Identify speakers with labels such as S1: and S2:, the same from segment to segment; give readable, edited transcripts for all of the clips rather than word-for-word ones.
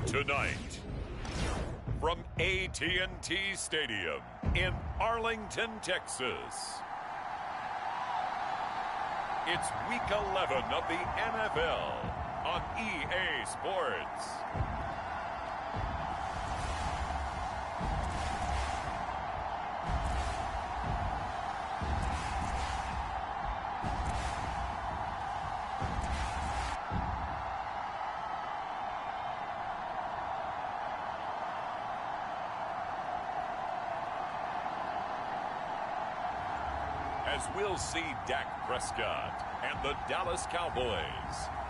S1: Tonight, from AT&T Stadium in Arlington, Texas, it's Week 11 of the NFL on EA Sports. As we'll see Dak Prescott and the Dallas Cowboys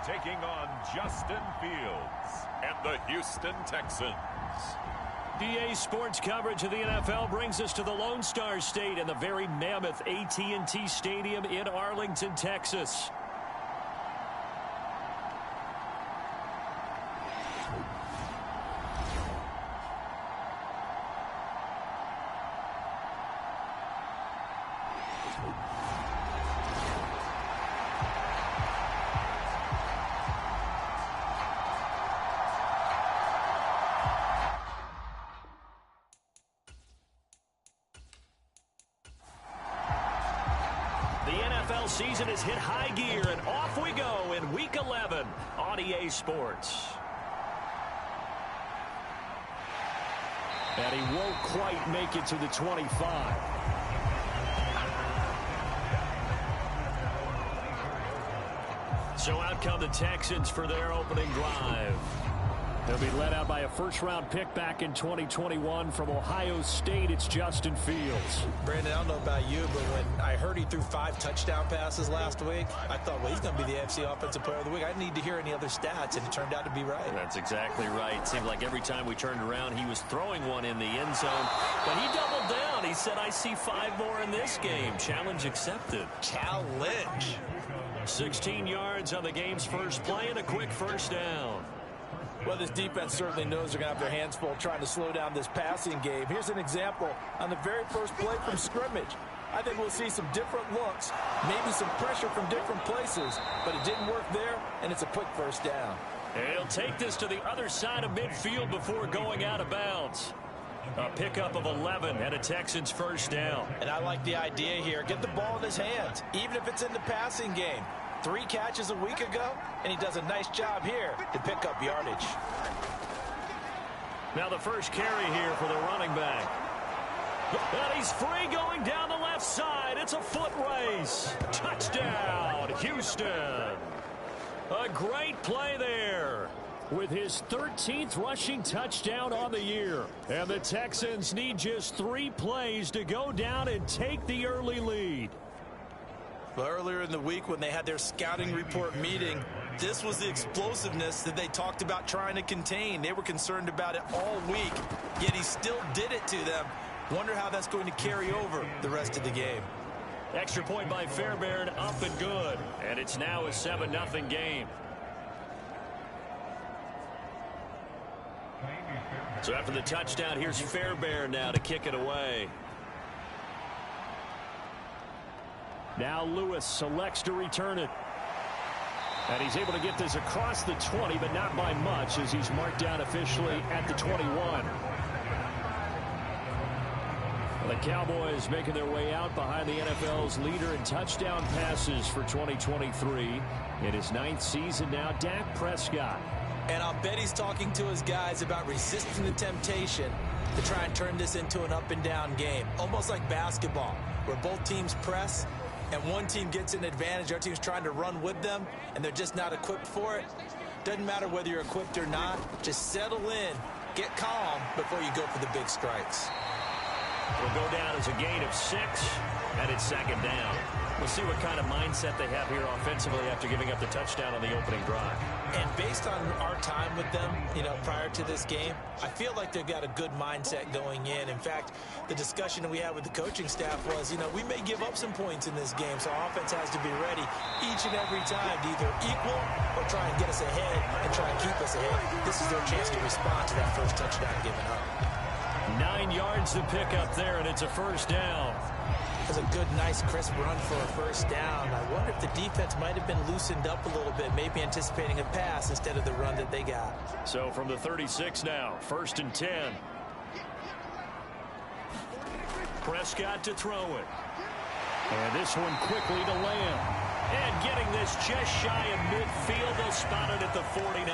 S1: taking on Justin Fields and the Houston Texans.
S2: EA Sports coverage of the NFL brings us to the Lone Star State and the very mammoth AT&T Stadium in Arlington, Texas. Season has hit high gear, and off we go in Week 11 on EA Sports. And he won't quite make it to the 25. So out come the Texans for their opening drive. They'll be led out by a first-round pick back in 2021 from Ohio State. It's Justin Fields.
S3: Brandon, I don't know about you, but when I heard he threw 5 touchdown passes last week, I thought, well, he's going to be the AFC Offensive Player of the Week. I didn't need to hear any other stats, and it turned out to be right.
S2: That's exactly right. It seemed like every time we turned around, he was throwing one in the end zone. But he doubled down. He said, I see 5 more in this game. Challenge accepted.
S3: Challenge.
S2: 16 yards on the game's first play and a quick first down.
S3: Well, this defense certainly knows they're going to have their hands full trying to slow down this passing game. Here's an example on the very first play from scrimmage. I think we'll see some different looks, maybe some pressure from different places, but it didn't work there, and it's a quick first down.
S2: And he'll take this to the other side of midfield before going out of bounds. A pickup of 11 and a Texans first down.
S3: And I like the idea here. Get the ball in his hands, even if it's in the passing game. 3 catches a week ago, and he does a nice job here to pick up yardage.
S2: Now the first carry here for the running back. And he's free going down the left side. It's a foot race. Touchdown, Houston. A great play there with his 13th rushing touchdown on the year. And the Texans need just 3 plays to go down and take the early lead.
S3: Well, earlier in the week when they had their scouting report meeting, this was the explosiveness that they talked about trying to contain. They were concerned about it all week, yet he still did it to them. Wonder how that's going to carry over the rest of the game.
S2: Extra point by Fairbairn, up and good. And it's now a 7-0 game. So after the touchdown, here's Fairbairn now to kick it away. Now Lewis selects to return it. And he's able to get this across the 20, but not by much as he's marked down officially at the 21. The Cowboys making their way out behind the NFL's leader in touchdown passes for 2023. In his 9th season now, Dak Prescott.
S3: And I'll bet he's talking to his guys about resisting the temptation to try and turn this into an up-and-down game. Almost like basketball, where both teams press, and one team gets an advantage, the other team's trying to run with them, and they're just not equipped for it. Doesn't matter whether you're equipped or not. Just settle in, get calm before you go for the big strikes.
S2: Will go down as a gain of 6, and it's second down. We'll see what kind of mindset they have here offensively after giving up the touchdown on the opening drive.
S3: And based on our time with them, prior to this game, I feel like they've got a good mindset going in. In fact, the discussion that we had with the coaching staff was, we may give up some points in this game, so our offense has to be ready each and every time to either equal or try and get us ahead and try and keep us ahead. This is their chance to respond to that first touchdown given up.
S2: 9 yards to pick up there, and it's a first down.
S3: was a good, nice, crisp run for a first down. I wonder if the defense might have been loosened up a little bit, maybe anticipating a pass instead of the run that they got.
S2: So from the 36 now, 1st and 10. Prescott to throw it. And this one quickly to Lamb. And getting this just shy of midfield. They'll spot it at the 49.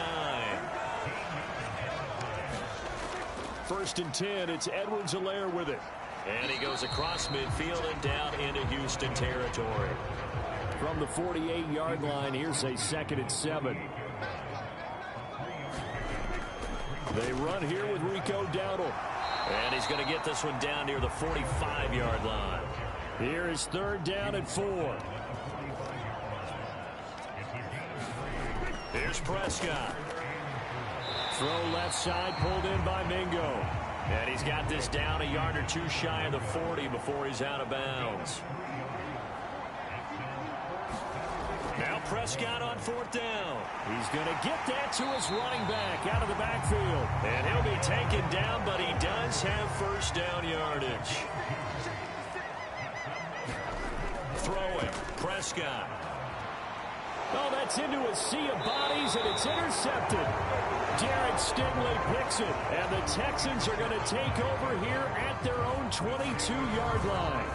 S2: 1st and 10. It's Edwards-Helaire with it. And he goes across midfield and down into Houston territory. From the 48-yard line, here's a 2nd and 7. They run here with Rico Dowdle. And he's going to get this one down near the 45-yard line. Here is 3rd down and 4. Here's Prescott. Throw left side, pulled in by Mingo. And he's got this down a yard or two shy of the 40 before he's out of bounds. Now Prescott on 4th down. He's going to get that to his running back out of the backfield. And he'll be taken down, but he does have 1st down yardage. Throwing, Prescott. Oh, that's into a sea of bodies, and it's intercepted. Jared Stingley picks it, and the Texans are going to take over here at their own 22-yard line.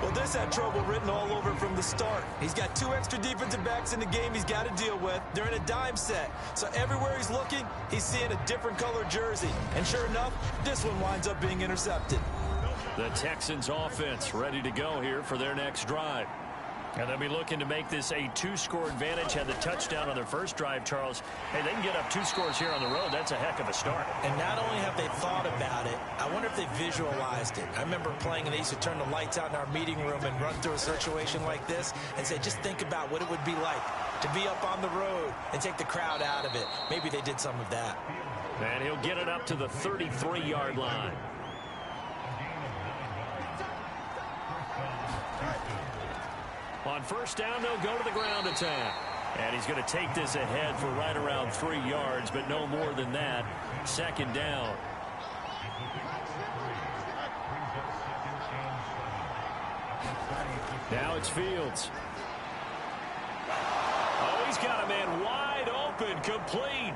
S3: Well, this had trouble written all over from the start. He's got 2 extra defensive backs in the game he's got to deal with. They're in a dime set, so everywhere he's looking, he's seeing a different color jersey. And sure enough, this one winds up being intercepted.
S2: The Texans offense ready to go here for their next drive. And they'll be looking to make this a 2-score advantage. Had the touchdown on their first drive, Charles. Hey, they can get up 2 scores here on the road. That's a heck of a start.
S3: And not only have they thought about it, I wonder if they visualized it. I remember playing, and they used to turn the lights out in our meeting room and run through a situation like this and say, just think about what it would be like to be up on the road and take the crowd out of it. Maybe they did some of that.
S2: And he'll get it up to the 33-yard line. On 1st down, they'll go to the ground attack. And he's going to take this ahead for right around 3 yards, but no more than that. 2nd down. Now it's Fields. Oh, he's got a man wide open, complete.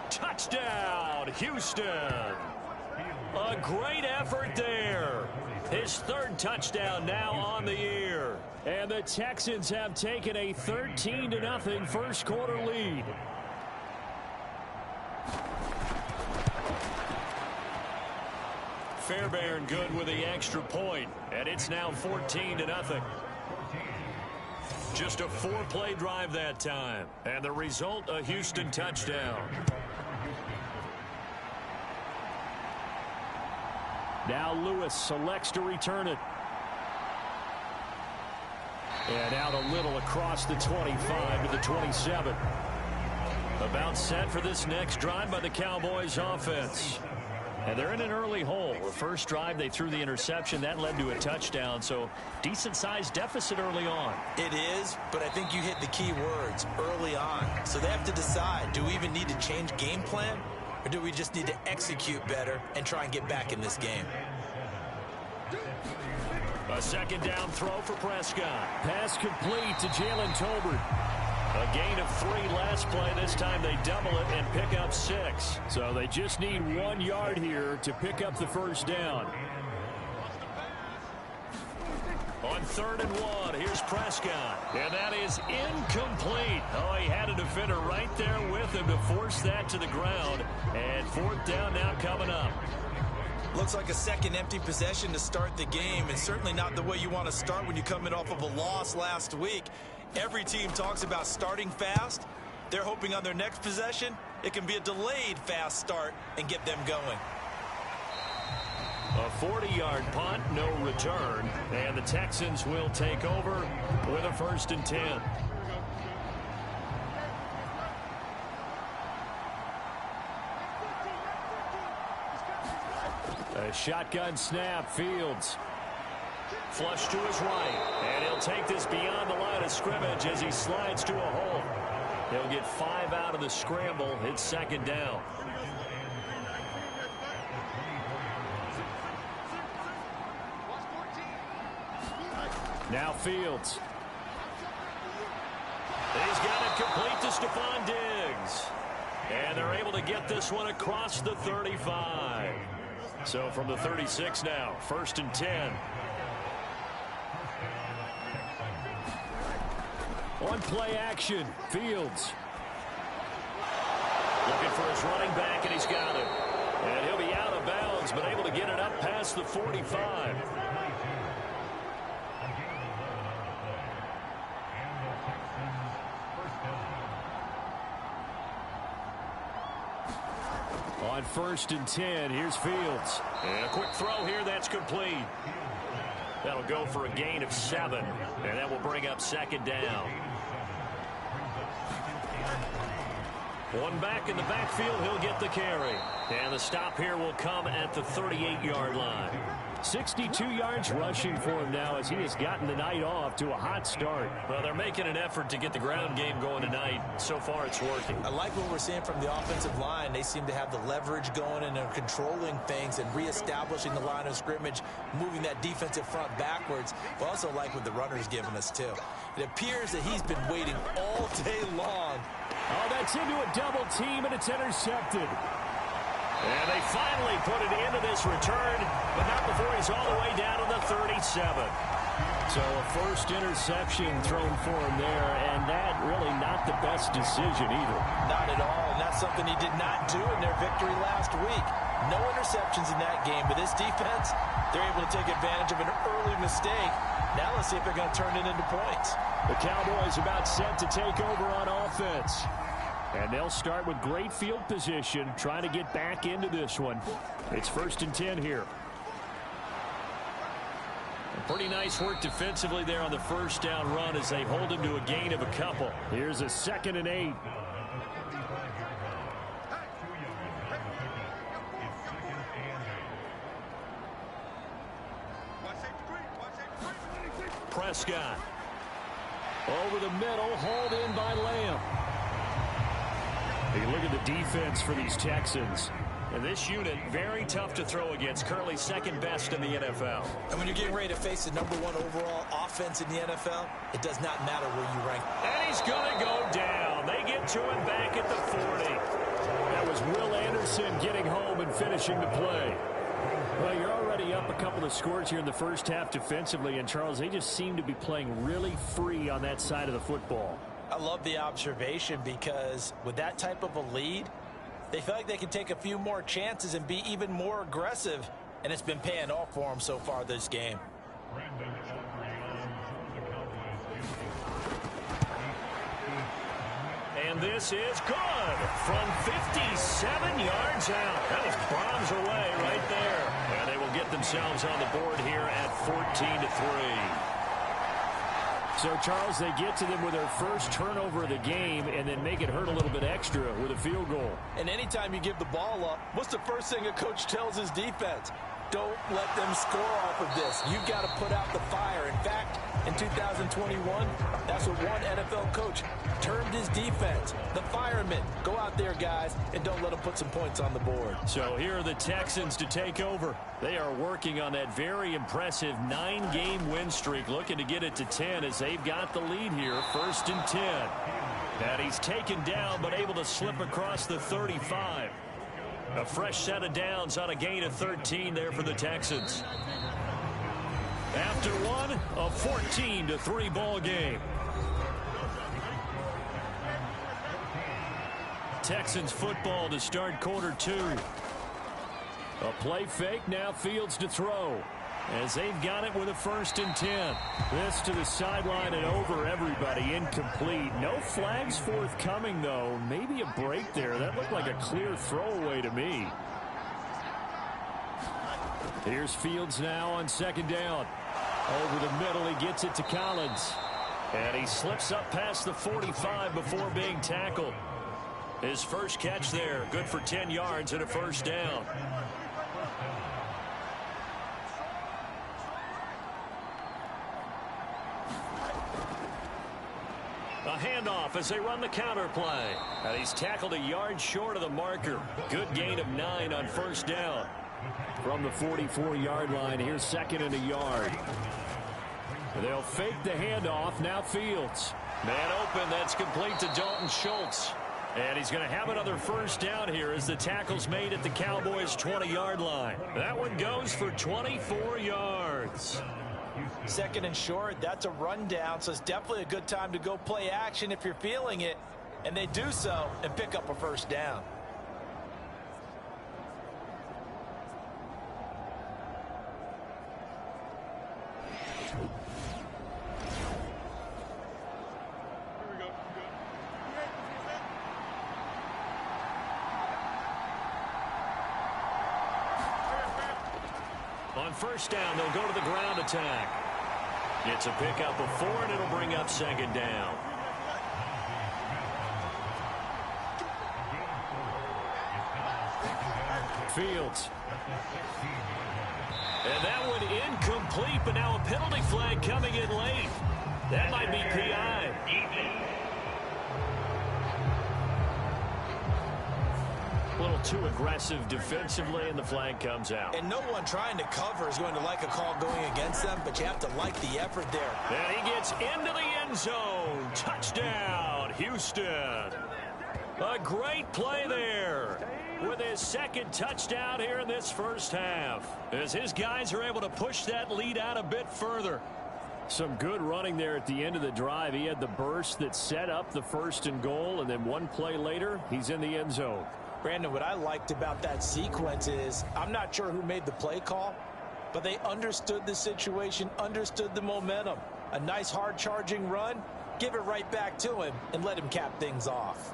S2: Touchdown, Houston. A great effort there. His 3rd touchdown now on the year. And the Texans have taken a 13-0 first quarter lead. Fairbairn good with the extra point. And it's now 14-0. Just a 4-play drive that time. And the result, a Houston touchdown. Now Lewis selects to return it. And out a little across the 25 to the 27. About set for this next drive by the Cowboys offense. And they're in an early hole. The first drive, they threw the interception. That led to a touchdown. So decent-sized deficit early on.
S3: It is, but I think you hit the key words, early on. So they have to decide, do we even need to change game plan? Or do we just need to execute better and try and get back in this game?
S2: A 2nd down throw for Prescott. Pass complete to Jalen Tolbert. A gain of 3 last play. This time they double it and pick up 6. So they just need 1 yard here to pick up the 1st down. On 3rd and 1, here's Prescott. And that is incomplete. Oh, he had a defender right there with him to force that to the ground. And 4th down now coming up.
S3: Looks like a second empty possession to start the game, and certainly not the way you want to start when you're coming off of a loss last week. Every team talks about starting fast. They're hoping on their next possession, it can be a delayed fast start and get them going.
S2: A 40-yard punt, no return, and the Texans will take over with a 1st and 10. A shotgun snap, Fields. Flush to his right, and he'll take this beyond the line of scrimmage as he slides to a hole. He'll get 5 out of the scramble. It's 2nd down. Now Fields. He's got it complete to Stephon Diggs. And they're able to get this one across the 35. So from the 36 now, 1st and 10. On play action, Fields. Looking for his running back, and he's got it. And he'll be out of bounds, but able to get it up past the 45. On 1st and 10, here's Fields. And a quick throw here, that's complete. That'll go for a gain of 7, and that will bring up 2nd down. One back in the backfield, he'll get the carry. And the stop here will come at the 38-yard line. 62 yards rushing for him now as he has gotten the night off to a hot start. Well, they're making an effort to get the ground game going tonight. So far, it's working. I like what we're seeing from the offensive line. They seem to have the leverage going and they're controlling things and reestablishing the line of scrimmage, moving that defensive front backwards. But also like what the runner's giving us, too. It appears that he's been waiting all day long. Oh, that's into a double team, and it's intercepted. And they finally put it into this return, but not before he's all the way down to the 37. So a first interception thrown for him there, and that really not the best decision either. Not at all, and that's something he did not do in their victory last week. No interceptions in that game, but this defense, they're able to take advantage of an early mistake. Now let's see if they're going to turn it into points. The Cowboys about set to take over on offense. And they'll start with great field position, trying to get back into this one. It's 1st and 10 here. Pretty nice work defensively there on the first down run as they hold him to a gain of a couple. Here's a 2nd and 8. Prescott. Over the middle, hauled in by Lamb. Hey, look at the defense for these Texans. And this unit, very tough to throw against. Currently 2nd best in the NFL. And when you're getting ready to face the #1 overall offense in the NFL, it does not matter where you rank. And he's going to go down. They get to him back at the 40. That was Will Anderson getting home and finishing the play. Well, you're already up a couple of scores here in the first half defensively, and Charles, they just seem to be playing really free on that side of the football.
S3: I love the observation because with that type of a lead, they feel like they can take a few more chances and be even more aggressive, and it's been paying off for them so far this game.
S2: And this is good from 57 yards out. That was bombs away right there. And they will get themselves on the board here at 14-3. So, Charles, they get to them with their first turnover of the game and then make it hurt a little bit extra with a field goal.
S3: And anytime you give the ball up, what's the first thing a coach tells his defense? Don't let them score off of this. You've got to put out the fire. In fact, in 2021, that's what one NFL coach termed his defense. The firemen. Go out there, guys, and don't let them put some points on the board.
S2: So here are the Texans to take over. They are working on that very impressive 9-game win streak, looking to get it to 10 as they've got the lead here, 1st and 10. And he's taken down but able to slip across the 35. A fresh set of downs on a gain of 13 there for the Texans. After one, a 14-3 ball game. Texans football to start quarter 2. A play fake, now Fields to throw. As they've got it with a 1st and 10. This to the sideline and over everybody, incomplete. No flags forthcoming, though. Maybe a break there. That looked like a clear throwaway to me. Here's Fields now on 2nd down. Over the middle, he gets it to Collins. And he slips up past the 45 before being tackled. His first catch there, good for 10 yards and a 1st down. A handoff as they run the counter play. And he's tackled a yard short of the marker. Good gain of 9 on 1st down. From the 44-yard line, here's 2nd and a yard. They'll fake the handoff. Now Fields. Man open. That's complete to Dalton Schultz. And he's going to have another first down here as the tackle's made at the Cowboys' 20-yard line. That one goes for 24 yards.
S3: Second and short, that's a rundown, so it's definitely a good time to go play action if you're feeling it. And they do so and pick up a first down.
S2: On first down, they'll go to the ground attack. It's a pickup of 4, and it'll bring up second down. Fields. And that one incomplete, but now a penalty flag coming in late. That might be PI. A little too aggressive defensively, and the flag comes out.
S3: And no one trying to cover is going to like a call going against them, but you have to like the effort there.
S2: And he gets into the end zone. Touchdown, Houston. A great play there with his second touchdown here in this first half, as his guys are able to push that lead out a bit further. Some good running there at the end of the drive. He had the burst that set up the first and goal, and then one play later, he's in the end zone.
S3: Brandon, what I liked about that sequence is I'm not sure who made the play call, but they understood the situation, understood the momentum. A nice hard-charging run, give it right back to him, and let him cap things off.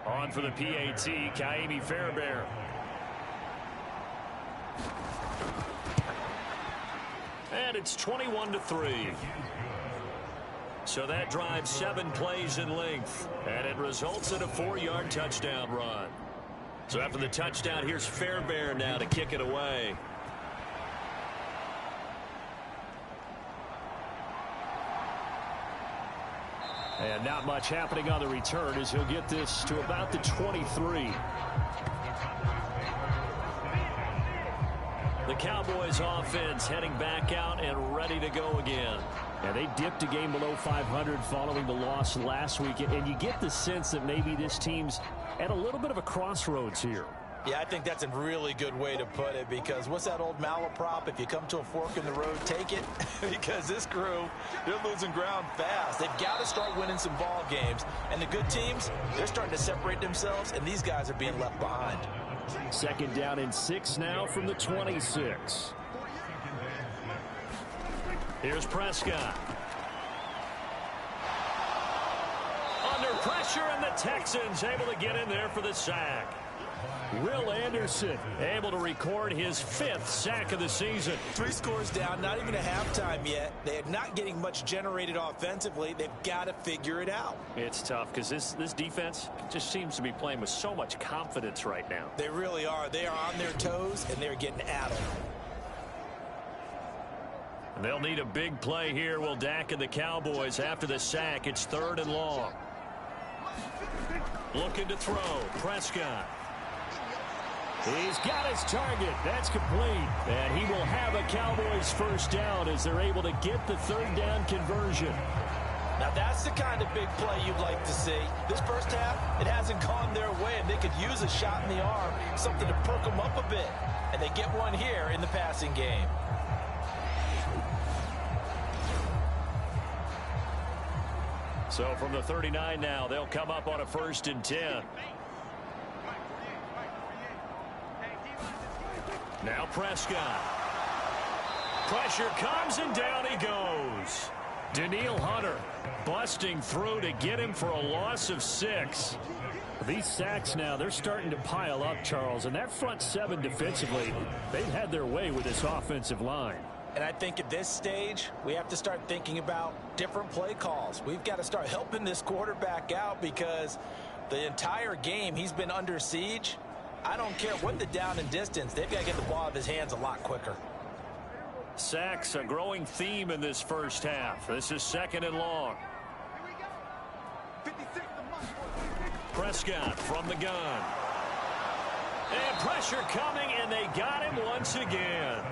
S2: On for the PAT, Kaimi Fairbairn. And it's 21-3. So that drives 7 plays in length, and it results in a 4-yard touchdown run. So after the touchdown, here's Fairbairn now to kick it away. And not much happening on the return as he'll get this to about the 23. The Cowboys offense heading back out and ready to go again. And they dipped a game below 500 following the loss last week. And you get the sense that maybe this team's at a little bit of a crossroads here.
S3: Yeah, I think that's a really good way to put it, because what's that old malaprop? If you come to a fork in the road, take it. Because this crew, they're losing ground fast. They've got to start winning some ball games. And the good teams, they're starting to separate themselves, and these guys are being left behind.
S2: Second down and 6 now from the 26. Here's Prescott. Under pressure, and the Texans able to get in there for the sack. Will Anderson able to record his 5th sack of the season.
S3: 3 scores down, not even a halftime yet. They are not getting much generated offensively. They've got to figure it out.
S2: It's tough because this defense just seems to be playing with so much confidence right now.
S3: They really are. They are on their toes, and they're getting at them.
S2: They'll need a big play here, will Dak and the Cowboys after the sack. It's 3rd and long. Looking to throw. Prescott. He's got his target. That's complete. And he will have a Cowboys first down as they're able to get the 3rd down conversion.
S3: Now that's the kind of big play you'd like to see. This first half, it hasn't gone their way, and they could use a shot in the arm, something to perk them up a bit. And they get one here in the passing game.
S2: So from the 39 now, they'll come up on a 1st and 10. Now Prescott. Pressure comes, and down he goes. Danielle Hunter busting through to get him for a loss of 6. These sacks now, they're starting to pile up, Charles. And that front 7 defensively, they've had their way with this offensive line.
S3: And I think at this stage, we have to start thinking about different play calls. We've got to start helping this quarterback out, because the entire game he's been under siege. I don't care what the down and distance. They've got to get the ball out of his hands a lot quicker.
S2: Sacks, a growing theme in this first half. This is 2nd and long. Prescott from the gun. And pressure coming, and they got him once again.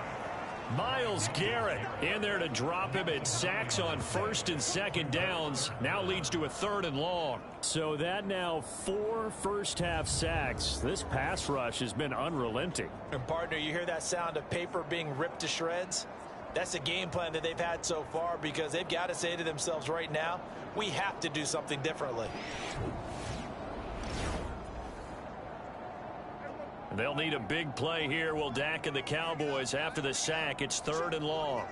S2: Myles Garrett in there to drop him at sacks on first and second downs. Now leads to a 3rd and long. So that now 4 first-half sacks. This pass rush has been unrelenting.
S3: And partner, you hear that sound of paper being ripped to shreds? That's a game plan that they've had so far because they've got to say to themselves right now, we have to do something differently.
S2: They'll need a big play here. Will Dak and the Cowboys after the sack. It's 3rd and long.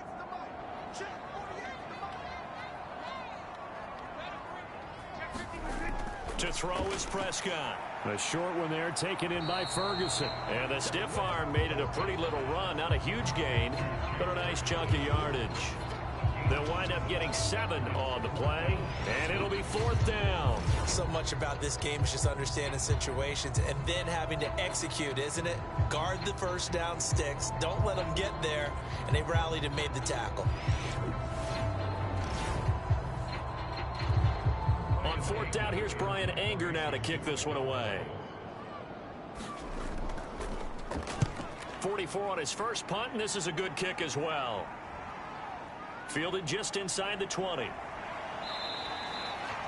S2: To throw is Prescott. A short one there taken in by Ferguson. And the stiff arm made it a pretty little run. Not a huge gain, but a nice chunk of yardage. They'll wind up getting 7 on the play, and it'll be 4th down.
S3: So much about this game is just understanding situations and then having to execute, isn't it? Guard the first down sticks. Don't let them get there, and they rallied and made the tackle.
S2: On 4th down, here's Brian Anger now to kick this one away. 44 on his first punt, and this is a good kick as well. Fielded just inside the 20.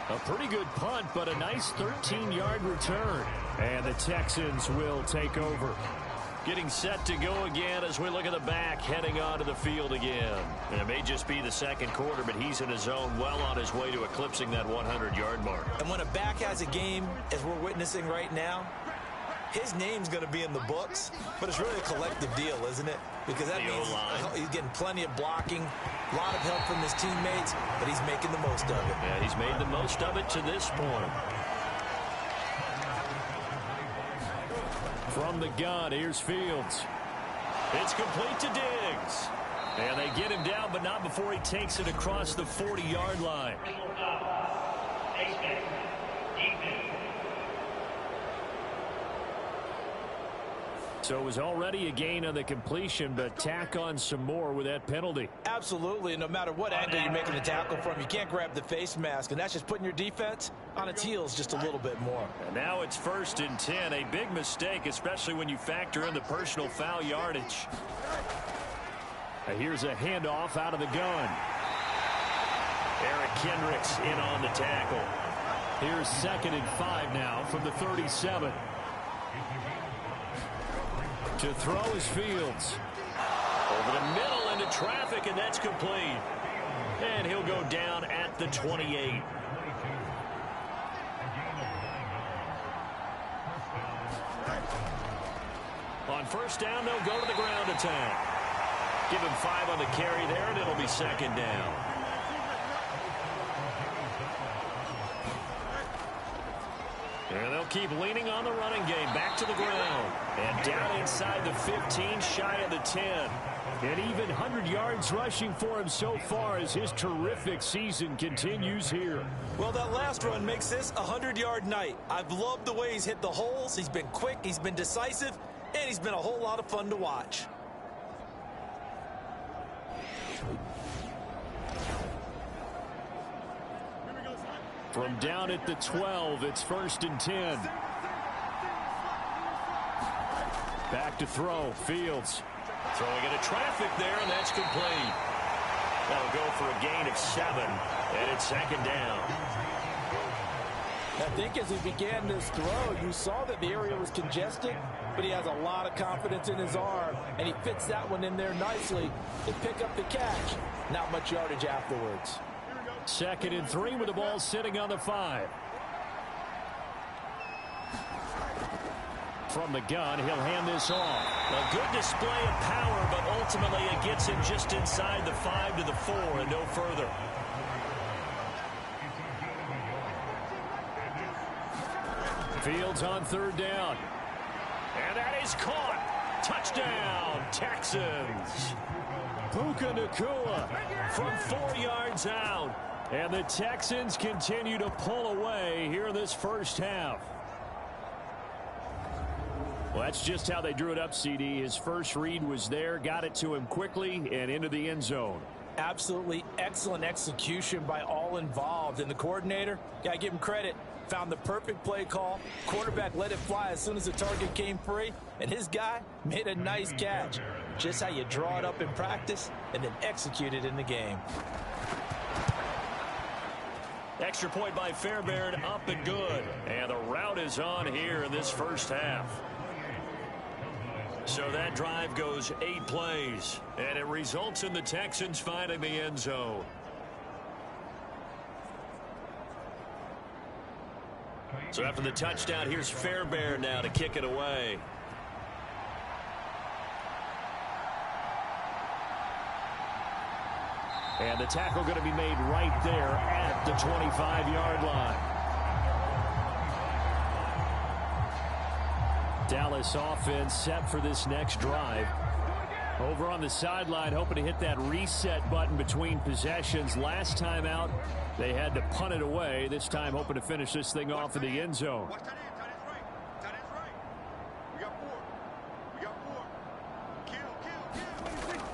S2: A pretty good punt, but a nice 13-yard return. And the Texans will take over. Getting set to go again as we look at the back, heading onto the field again. And it may just be the second quarter, but he's in his zone, well on his way to eclipsing that 100-yard mark.
S3: And when a back has a game, as we're witnessing right now, his name's going to be in the books, but it's really a collective deal, isn't it? Because that means he's getting plenty of blocking, a lot of help from his teammates, but he's making the most of it.
S2: Yeah, he's made the most of it to this point. From the gun, here's Fields. It's complete to Diggs. And they get him down, but not before he takes it across the 40-yard line. So it was already a gain on the completion, but tack on some more with that penalty.
S3: Absolutely, and no matter what angle you're making the tackle from, you can't grab the face mask, and that's just putting your defense on its heels just a little bit more.
S2: And now it's 1st and 10, a big mistake, especially when you factor in the personal foul yardage. Here's a handoff out of the gun. Eric Kendricks in on the tackle. Here's 2nd and 5 now from the 37. To throw is Fields. Over the middle into traffic, and that's complete. And he'll go down at the 28. On 1st down, they'll go to the ground attack. Give him 5 on the carry there, and it'll be 2nd down. And they'll keep leaning on the running game. Back to the ground. And down inside the 15, shy of the 10. And even 100 yards rushing for him so far as his terrific season continues here.
S3: Well, that last run makes this a 100-yard night. I've loved the way he's hit the holes. He's been quick, he's been decisive, and he's been a whole lot of fun to watch.
S2: From down at the 12, it's 1st and 10. Back to throw, Fields. Throwing into traffic there, and that's complete. That'll go for a gain of 7, and it's 2nd down.
S3: I think as he began this throw, you saw that the area was congested, but he has a lot of confidence in his arm, and he fits that one in there nicely to pick up the catch. Not much yardage afterwards.
S2: 2nd and 3 with the ball sitting on the 5. From the gun, he'll hand this off. A good display of power, but ultimately it gets him just inside the 5 to the 4 and no further. Fields on 3rd down. And that is caught. Touchdown, Texans. Puka Nacua from 4 yards out. And the Texans continue to pull away here in this first half. Well, that's just how they drew it up, CD. His first read was there, got it to him quickly and into the end zone.
S3: Absolutely excellent execution by all involved. And the coordinator, got to give him credit, found the perfect play call. Quarterback let it fly as soon as the target came free. And his guy made a nice catch. Just how you draw it up in practice and then execute it in the game.
S2: Extra point by Fairbairn, up and good. And the route is on here in this first half. So that drive goes 8 plays, and it results in the Texans finding the end zone. So after the touchdown, here's Fairbairn now to kick it away. And the tackle going to be made right there at the 25-yard line. Dallas offense set for this next drive. Over on the sideline, hoping to hit that reset button between possessions. Last time out, they had to punt it away. This time, hoping to finish this thing off in the end zone.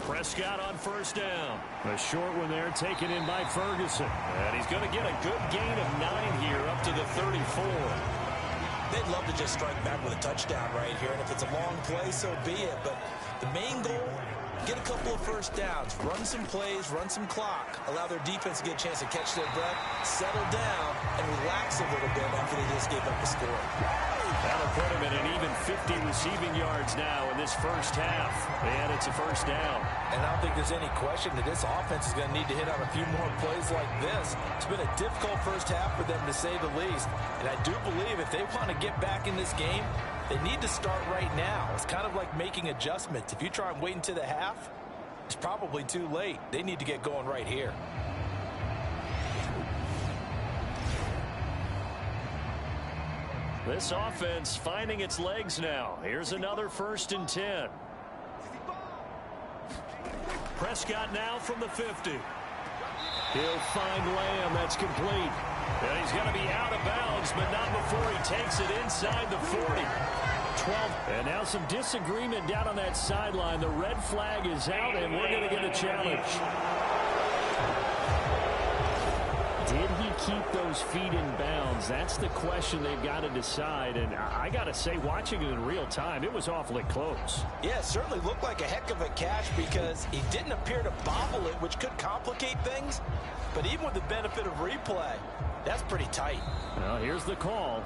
S2: Prescott on first down. A short one there taken in by Ferguson. And he's going to get a good gain of 9 here up to the 34.
S3: They'd love to just strike back with a touchdown right here. And if it's a long play, so be it. But the main goal, get a couple of first downs, run some plays, run some clock, allow their defense to get a chance to catch their breath, settle down, and relax a little bit after they just gave up a score.
S2: That'll put him at an even 50 receiving yards now in this first half. And it's a first down.
S3: And I don't think there's any question that this offense is going to need to hit on a few more plays like this. It's been a difficult first half for them, to say the least. And I do believe if they want to get back in this game, they need to start right now. It's kind of like making adjustments. If you try and wait until the half, it's probably too late. They need to get going right here.
S2: This offense finding its legs now. Here's another 1st and 10. Prescott now from the 50. He'll find Lamb. That's complete. And he's going to be out of bounds, but not before he takes it inside the 40. 12. And now some disagreement down on that sideline. The red flag is out, and we're going to get a challenge. Did he keep those feet in bounds? That's the question they've got to decide. And I got to say, watching it in real time, it was awfully close.
S3: Yeah, it certainly looked like a heck of a catch because he didn't appear to bobble it, which could complicate things. But even with the benefit of replay, that's pretty tight.
S2: Well, here's the call.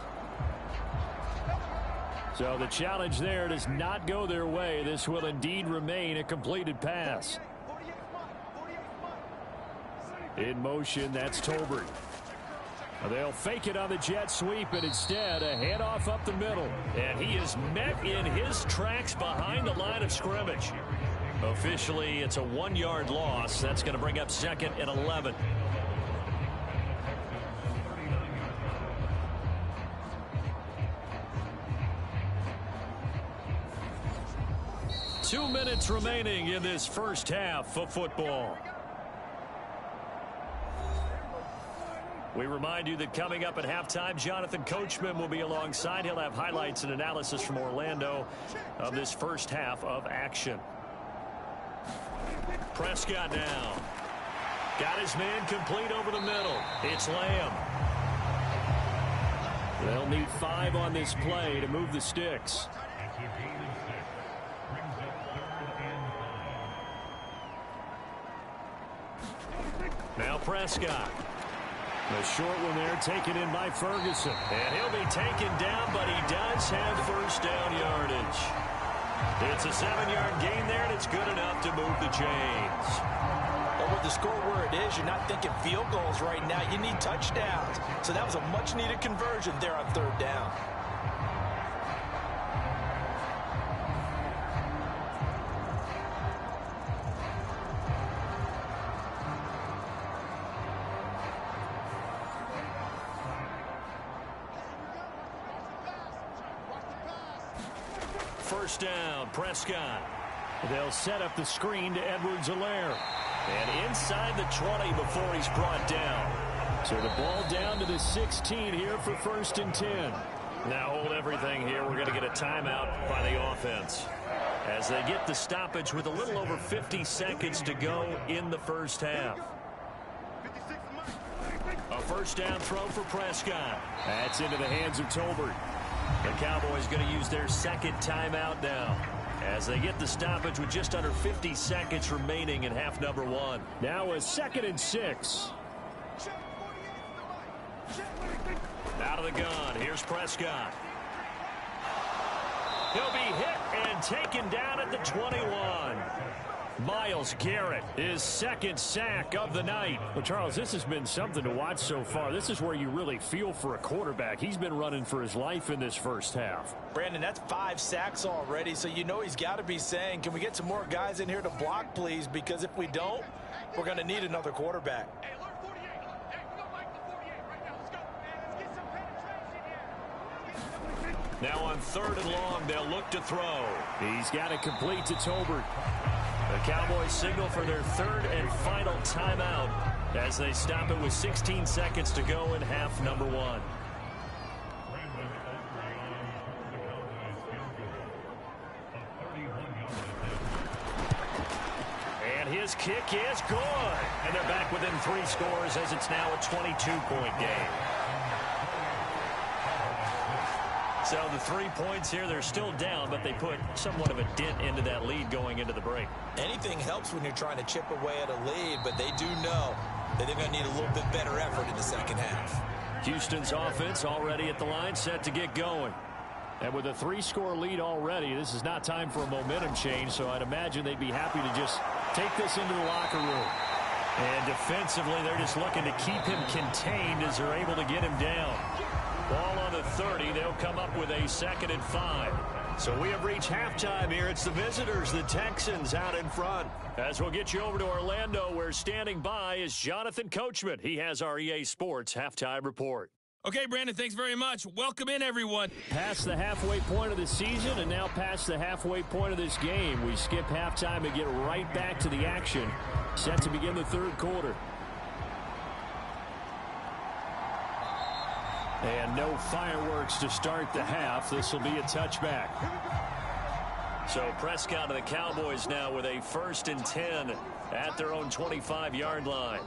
S2: So the challenge there does not go their way. This will indeed remain a completed pass. In motion, that's Tolbert. They'll fake it on the jet sweep, and instead a handoff up the middle. And he is met in his tracks behind the line of scrimmage. Officially, it's a 1-yard loss. That's going to bring up 2nd and 11. Two minutes remaining in this first half of football. We remind you that coming up at halftime, Jonathan Coachman will be alongside. He'll have highlights and analysis from Orlando of this first half of action. Prescott now. Got his man complete over the middle. It's Lamb. They'll need 5 on this play to move the sticks. Now Prescott. The short one there taken in by Ferguson. And he'll be taken down, but he does have first down yardage. It's a 7-yard gain there, and it's good enough to move the chains.
S3: Well, with the score where it is, you're not thinking field goals right now. You need touchdowns. So that was a much-needed conversion there on 3rd down.
S2: First down, Prescott. They'll set up the screen to Edwards-Helaire. And inside the 20 before he's brought down. So the ball down to the 16 here for 1st and 10. Now hold everything here. We're going to get a timeout by the offense. as they get the stoppage with a little over 50 seconds to go in the first half. A first down throw for Prescott.
S4: That's into the hands of Tolbert.
S2: The Cowboys going to use their second timeout now as they get the stoppage with just under 50 seconds remaining in half number one.
S4: Now a 2nd and 6.
S2: Out of the gun, here's Prescott. He'll be hit and taken down at the 21. Myles Garrett, his second sack of the night.
S4: Well, Charles, this has been something to watch so far. This is where you really feel for a quarterback. He's been running for his life in this first half.
S3: Brandon, that's 5 sacks already, so you know he's got to be saying, can we get some more guys in here to block, please? Because if we don't, we're going to need another quarterback.
S2: Now on 3rd and long, they'll look to throw.
S4: He's got it complete to Tolbert.
S2: The Cowboys signal for their 3rd and final timeout as they stop it with 16 seconds to go in half number one. And his kick is good. And they're back within 3 scores as it's now a 22-point game. So the 3 points here, they're still down, but they put somewhat of a dent into that lead going into the break.
S3: Anything helps when you're trying to chip away at a lead, but they do know that they're going to need a little bit better effort in the second half.
S2: Houston's offense already at the line, set to get going.
S4: And with a 3-score lead already, this is not time for a momentum change, so I'd imagine they'd be happy to just take this into the locker room.
S2: And defensively, they're just looking to keep him contained as they're able to get him down. Ball on the 30. They'll come up with a 2nd and 5. So we have reached halftime here. It's the visitors, the Texans, out in front. As we'll get you over to Orlando, where standing by is Jonathan Coachman. He has our EA Sports halftime report.
S5: Okay, Brandon, thanks very much. Welcome in, everyone.
S4: Past the halfway point of the season and now past the halfway point of this game. We skip halftime and get right back to the action. Set to begin the 3rd quarter. And no fireworks to start the half. This will be a touchback.
S2: So Prescott and the Cowboys now with a 1st and 10 at their own 25-yard line.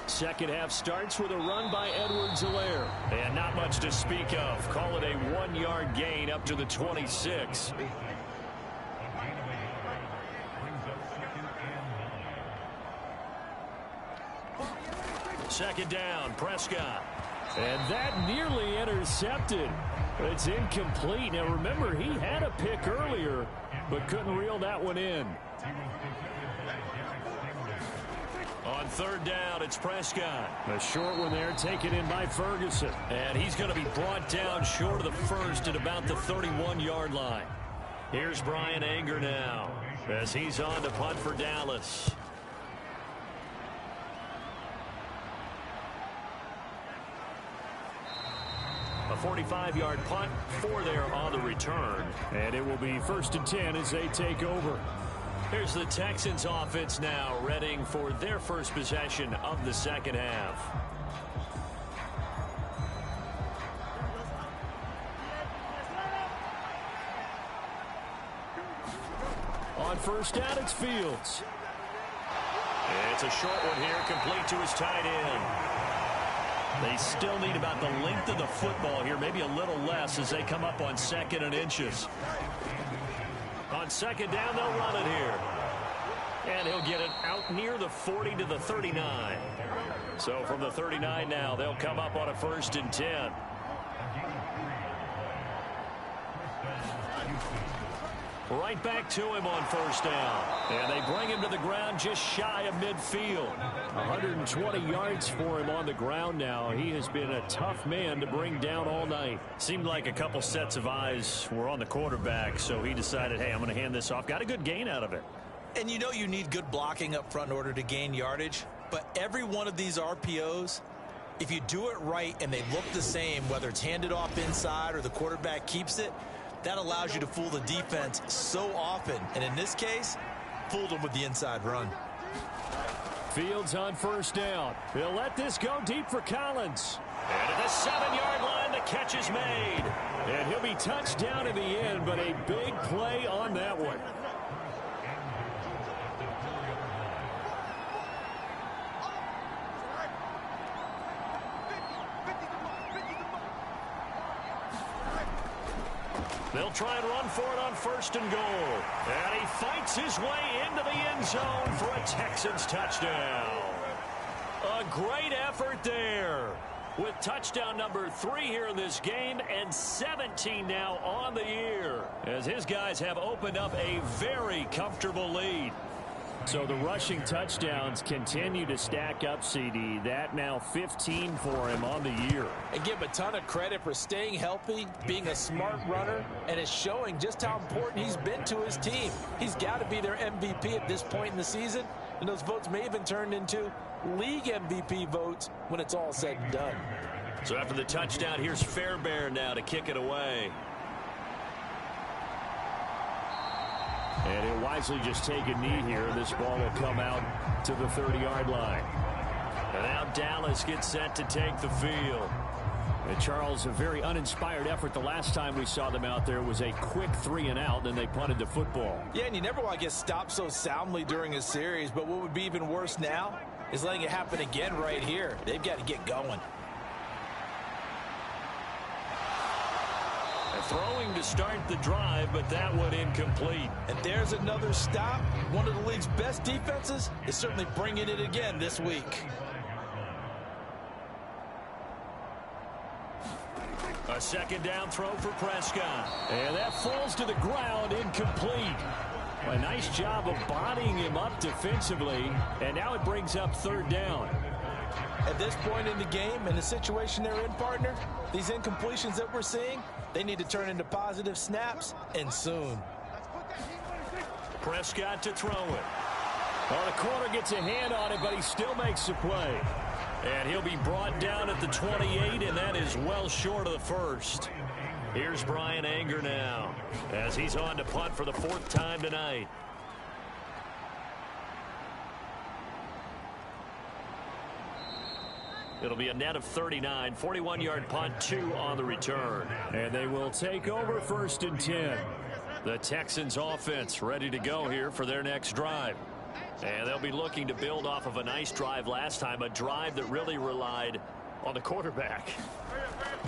S4: Second half starts with a run by Edwards-Helaire.
S2: And not much to speak of. Call it a 1-yard gain up to the 26. Second down, Prescott.
S4: And that nearly intercepted. It's incomplete. Now remember, he had a pick earlier, but couldn't reel that one in.
S2: On 3rd down, it's Prescott.
S4: A short one there, taken in by Ferguson.
S2: And he's going to be brought down short of the 1st at about the 31-yard line. Here's Brian Anger now as he's on to punt for Dallas. A 45-yard punt, 4 there on the return.
S4: And it will be 1st and 10 as they take over.
S2: Here's the Texans offense now, readying for their first possession of the second half.
S4: On 1st down, it's Fields.
S2: It's a short one here, complete to his tight end. They still need about the length of the football here, maybe a little less as they come up on 2nd and inches. On 2nd down, they'll run it here. And he'll get it out near the 40 to the 39. So from the 39 now, they'll come up on a 1st and 10. Right back to him on 1st down. And they bring him to the ground just shy of midfield.
S4: 120 yards for him on the ground now. He has been a tough man to bring down all night.
S2: Seemed like a couple sets of eyes were on the quarterback, so he decided, hey, I'm going to hand this off. Got a good gain out of it.
S3: And you know you need good blocking up front in order to gain yardage. But every one of these RPOs, if you do it right and they look the same, whether it's handed off inside or the quarterback keeps it, that allows you to fool the defense so often. And in this case, fooled them with the inside run.
S4: Fields on 1st down. He'll let this go deep for Collins.
S2: And at the 7-yard line, And the catch is made.
S4: And he'll be touched down in the end, but a big play on that one.
S2: They'll try and run for it on 1st and goal. And he fights his way into the end zone for a Texans touchdown. A great effort there. With touchdown number 3 here in this game and 17 now on the year. As his guys have opened up a very comfortable lead.
S4: So the rushing touchdowns continue to stack up, CD. That now 15 for him on the year.
S3: And give him a ton of credit for staying healthy, being a smart runner, and it's showing just how important he's been to his team. He's got to be their MVP at this point in the season, and those votes may have been turned into league MVP votes when it's all said and done.
S2: So after the touchdown, here's Fairbairn now to kick it away.
S4: And he'll wisely just take a knee here. This ball will come out to the 30-yard line.
S2: And now Dallas gets set to take the field.
S4: And Charles, a very uninspired effort. The last time we saw them out there was a quick 3 and out, then they punted the football.
S3: Yeah, and you never want to get stopped so soundly during a series, but what would be even worse now is letting it happen again right here. They've got to get going.
S2: Throwing to start the drive, but that one incomplete.
S3: And there's another stop. One of the league's best defenses is certainly bringing it again this week.
S2: A 2nd down throw for Prescott.
S4: And that falls to the ground, incomplete. A nice job of bodying him up defensively, and now it brings up 3rd down.
S3: At this point in the game, in the situation they're in, partner, these incompletions that we're seeing, they need to turn into positive snaps, and soon.
S2: Prescott to throw it.
S4: Well, the corner gets a hand on it, but he still makes the play.
S2: And he'll be brought down at the 28, and that is well short of the 1st. Here's Brian Anger now, as he's on to punt for the 4th time tonight. It'll be a net of 39, 41-yard punt, 2 on the return.
S4: And they will take over 1st and 10.
S2: The Texans offense ready to go here for their next drive. And they'll be looking to build off of a nice drive last time, a drive that really relied on the quarterback.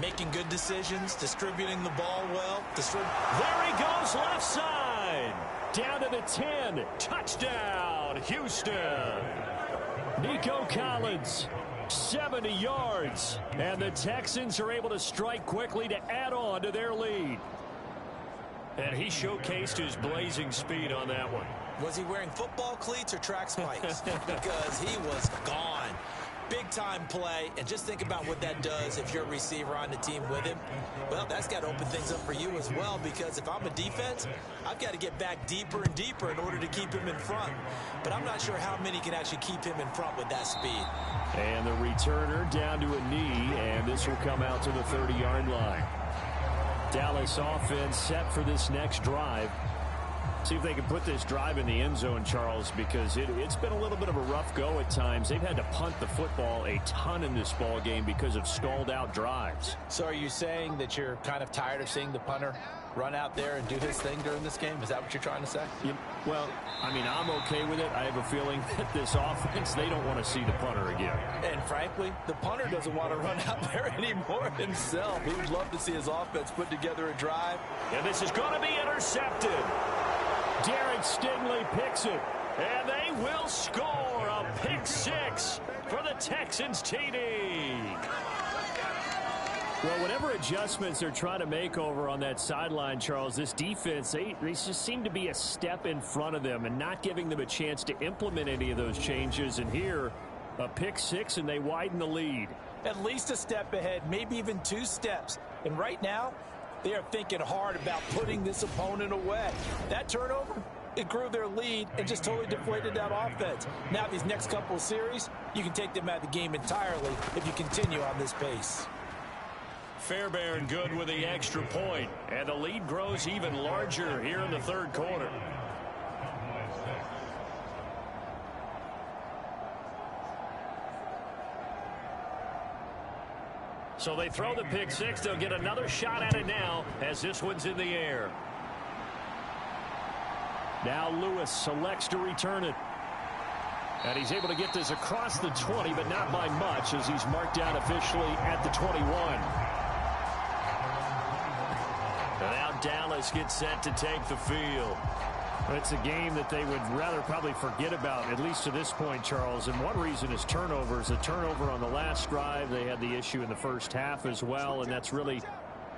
S3: Making good decisions, distributing the ball well.
S2: There he goes left side. Down to the 10. Touchdown, Houston.
S4: Nico Collins. 70 yards, and the Texans are able to strike quickly to add on to their lead.
S2: And he showcased his blazing speed on that one.
S3: Was he wearing football cleats or track spikes? Because he was gone. Big-time play, and just think about what that does if you're a receiver on the team with him. Well, that's got to open things up for you as well, because if I'm a defense, I've got to get back deeper and deeper in order to keep him in front. But I'm not sure how many can actually keep him in front with that speed.
S4: And the returner down to a knee, and this will come out to the 30-yard line. Dallas offense set for this next drive. See if they can put this drive in the end zone, Charles, because it's been a little bit of a rough go at times. They've had to punt the football a ton in this ball game because of stalled out drives.
S3: So are you saying that you're kind of tired of seeing the punter run out there and do his thing during this game? Is that what you're trying to say?
S4: Yeah, well, I mean, I'm okay with it. I have a feeling that this offense, they don't want to see the punter again.
S3: And frankly, the punter doesn't want to run out there anymore himself. He would love to see his offense put together a drive.
S2: And this is going to be intercepted.
S4: Derek Stingley picks it.
S2: And they will score a pick 6 for the Texans TD.
S4: Well, whatever adjustments they're trying to make over on that sideline, Charles, this defense, they just seem to be a step in front of them and not giving them a chance to implement any of those changes. And here, a pick 6, and they widen the lead.
S3: At least a step ahead, maybe even 2 steps. And right now, they are thinking hard about putting this opponent away. That turnover, it grew their lead and just totally deflated that offense. Now these next couple of series, you can take them out of the game entirely if you continue on this pace.
S2: Fairbairn good with the extra point, and the lead grows even larger here in the 3rd quarter.
S4: So they throw the pick six. They'll get another shot at it now as this one's in the air. Now Lewis selects to return it. And he's able to get this across the 20, but not by much as he's marked down officially at the 21. And now Dallas gets set to take the field.
S2: It's a game that they would rather probably forget about, at least to this point, Charles. And one reason is turnovers. A turnover on the last drive. They had the issue in the first half as well, and that's really,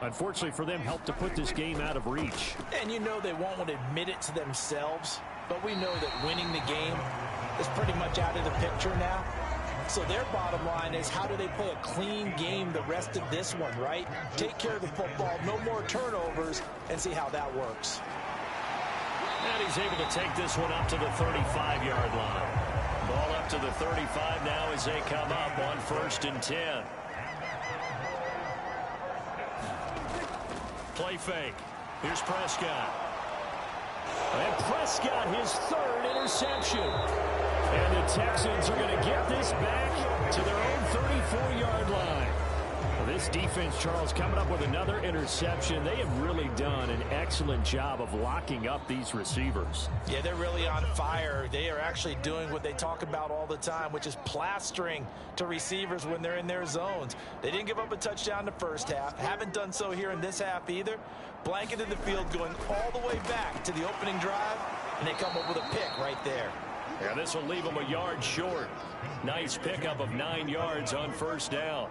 S2: unfortunately for them, helped to put this game out of reach.
S3: And you know they won't want to admit it to themselves, but we know that winning the game is pretty much out of the picture now. So their bottom line is, how do they play a clean game the rest of this one, right? Take care of the football, no more turnovers, and see how that works.
S4: And he's able to take this one up to the 35-yard line. Ball up to the 35 now as they come up on 1st and 10. Play fake. Here's Prescott.
S2: And Prescott, his 3rd interception. And the Texans are going to get this back to their own 34-yard line. Well, this defense, Charles, coming up with another interception. They have really done an excellent job of locking up these receivers.
S3: Yeah, they're really on fire. They are actually doing what they talk about all the time, which is plastering to receivers when they're in their zones. They didn't give up a touchdown in the first half. Haven't done so here in this half either. Blanketed the field going all the way back to the opening drive, and they come up with a pick right there.
S4: Yeah, this will leave them a yard short. Nice pickup of 9 yards on 1st down.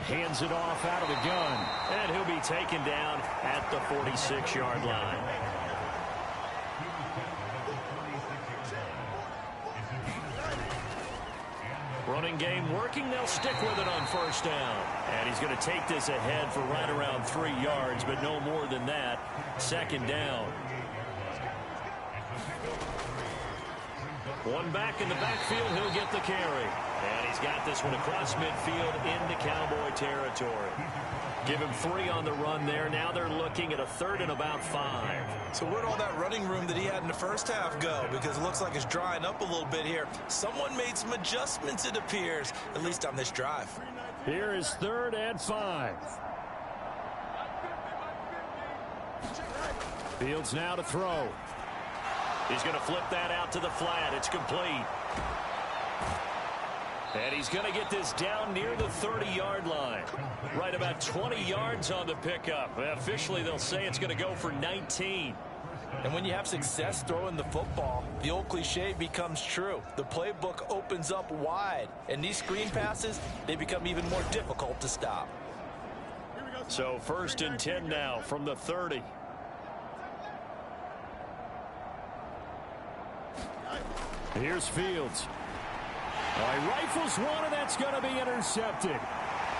S2: Hands it off out of the gun.
S4: And he'll be taken down at the 46-yard line. Running game working. They'll stick with it on 1st down. And he's going to take this ahead for right around 3 yards, but no more than that. 2nd down. One back in the backfield. He'll get the carry. And he's got this one across midfield into Cowboy territory. Give him 3 on the run there. Now they're looking at a 3rd and about 5.
S3: So where'd all that running room that he had in the first half go? Because it looks like it's drying up a little bit here. Someone made some adjustments, it appears, at least on this drive.
S2: Here is 3rd and 5. Fields now to throw.
S4: He's going to flip that out to the flat. It's complete. And he's going to get this down near the 30-yard line. Right about 20 yards on the pickup. Officially, they'll say it's going to go for 19.
S3: And when you have success throwing the football, the old cliche becomes true. The playbook opens up wide. And these screen passes, they become even more difficult to stop.
S4: So 1st and 10 now from the 30.
S2: Here's Fields. Rifles one, and that's going to be intercepted.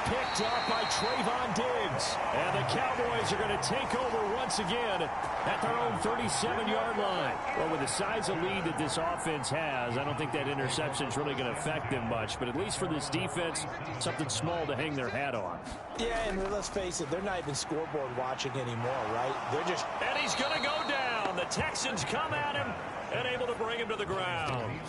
S2: Picked up by Trayvon Diggs. And the Cowboys are going to take over once again at their own 37-yard line. Well, with the size of lead that this offense has, I don't think that interception is really going to affect them much. But at least for this defense, something small to hang their hat on.
S3: Yeah, and let's face it, they're not even scoreboard watching anymore, right? They're just...
S4: And he's going to go down. The Texans come at him and able to bring him to the ground.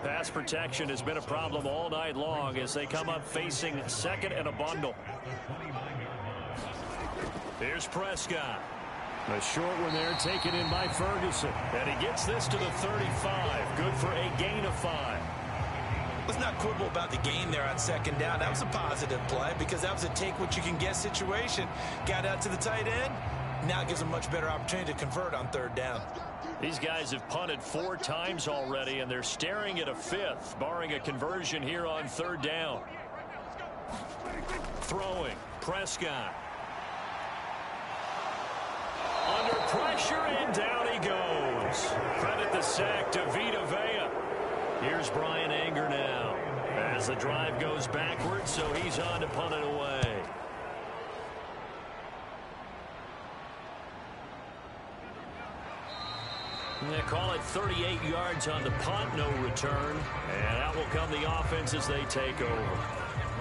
S4: Pass protection has been a problem all night long as they come up facing 2nd and a bundle. Here's Prescott.
S2: A short one there taken in by Ferguson.
S4: And he gets this to the 35. Good for a gain of 5.
S3: Let's not quibble about the gain there on 2nd down. That was a positive play because that was a take-what-you-can-get situation. Got out to the tight end. Now it gives them a much better opportunity to convert on 3rd down.
S4: These guys have punted 4 times already, and they're staring at a 5th, barring a conversion here on 3rd down. Throwing, Prescott. Under pressure, and down he goes. Credit the sack to Vita Vea. Here's Brian Anger now as the drive goes backwards, so he's on to punt it away. They call it 38 yards on the punt, no return. And out will come the offense as they take over.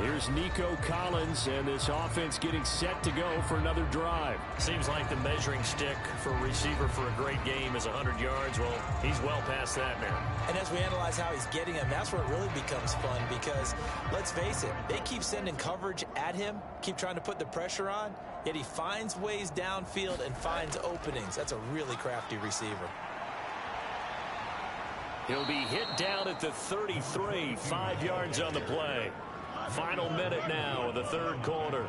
S4: Here's Nico Collins, and this offense getting set to go for another drive.
S2: Seems like the measuring stick for a receiver for a great game is 100 yards. Well, he's well past that now.
S3: And as we analyze how he's getting them, that's where it really becomes fun because, let's face it, they keep sending coverage at him, keep trying to put the pressure on, yet he finds ways downfield and finds openings. That's a really crafty receiver.
S2: He'll be hit down at the 33, 5 yards on the play. Final minute now of the third quarter.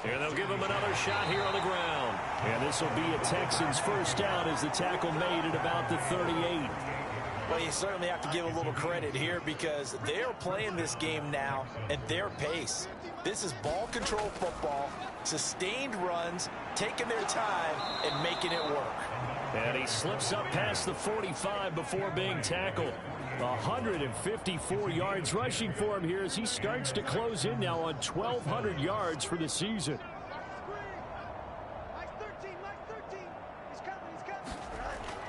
S2: And they'll give him another shot here on the ground.
S4: And this will be a Texans first down as the tackle made at about the 38.
S3: Well, you certainly have to give a little credit here because they're playing this game now at their pace. This is ball control football, sustained runs, taking their time, and making it work.
S4: And he slips up past the 45 before being tackled. 154 yards rushing for him here as he starts to close in now on 1,200 yards for the season.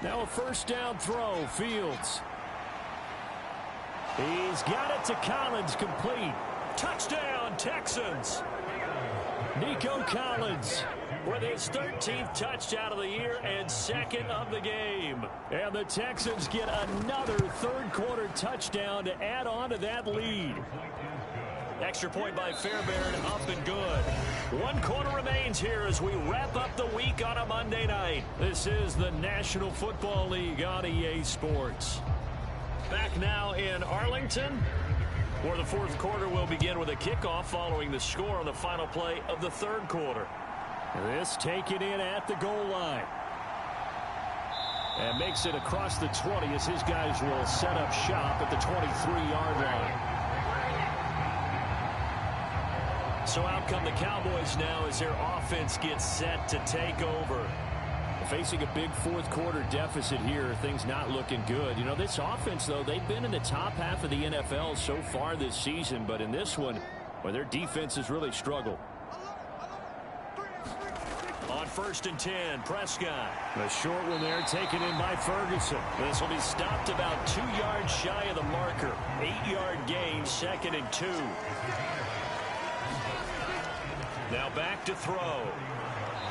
S4: Now a first down throw, Fields. He's got it to Collins, complete.
S2: Touchdown, Texans.
S4: Nico Collins
S2: with his 13th touchdown of the year and second of the game.
S4: And the Texans get another third quarter touchdown to add on to that lead.
S2: Extra point by Fairbairn, up and good. 1 quarter remains here as we wrap up the week on a Monday night.
S4: This is the National Football League on EA Sports.
S2: Back now in Arlington, where the fourth quarter will begin with a kickoff following the score on the final play of the third quarter.
S4: This taken in at the goal line. And makes it across the 20 as his guys will set up shop at the 23-yard line.
S2: So out come the Cowboys now as their offense gets set to take over.
S4: Facing a big fourth quarter deficit here, things not looking good. You know, this offense, though, they've been in the top half of the NFL so far this season, but in this one, well, their defense has really struggled.
S2: On 1st and 10, Prescott.
S4: The short one there taken in by Ferguson.
S2: This will be stopped about 2 yards shy of the marker. 8-yard gain, 2nd and 2. Now back to throw.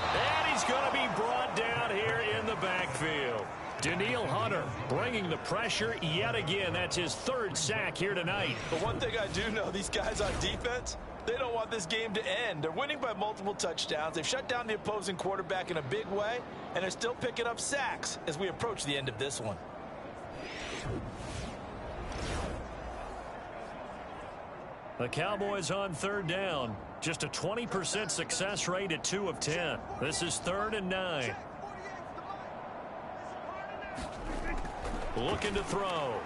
S2: And he's going to be brought down here in the backfield.
S4: Danielle Hunter bringing the pressure yet again. That's his 3rd sack here tonight.
S3: But one thing I do know, these guys on defense, they don't want this game to end. They're winning by multiple touchdowns. They've shut down the opposing quarterback in a big way, and they're still picking up sacks as we approach the end of this one.
S2: The Cowboys on 3rd down. Just a 20% success rate at 2 of 10. This is 3rd and 9. Looking to throw.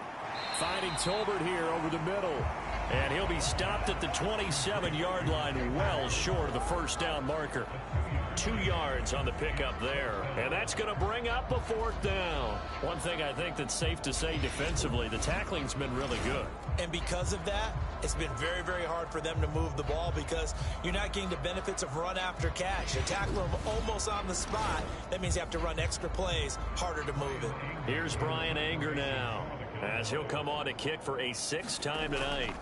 S4: Finding Tolbert here over the middle.
S2: And he'll be stopped at the 27-yard line, well short of the first down marker. 2 yards on the pickup there. And that's going to bring up a 4th down. One thing I think that's safe to say defensively, the tackling's been really good.
S3: And because of that, it's been very, very hard for them to move the ball because you're not getting the benefits of run after catch. You tackle them almost on the spot. That means you have to run extra plays, harder to move it.
S2: Here's Brian Anger now as he'll come on to kick for a 6th time tonight.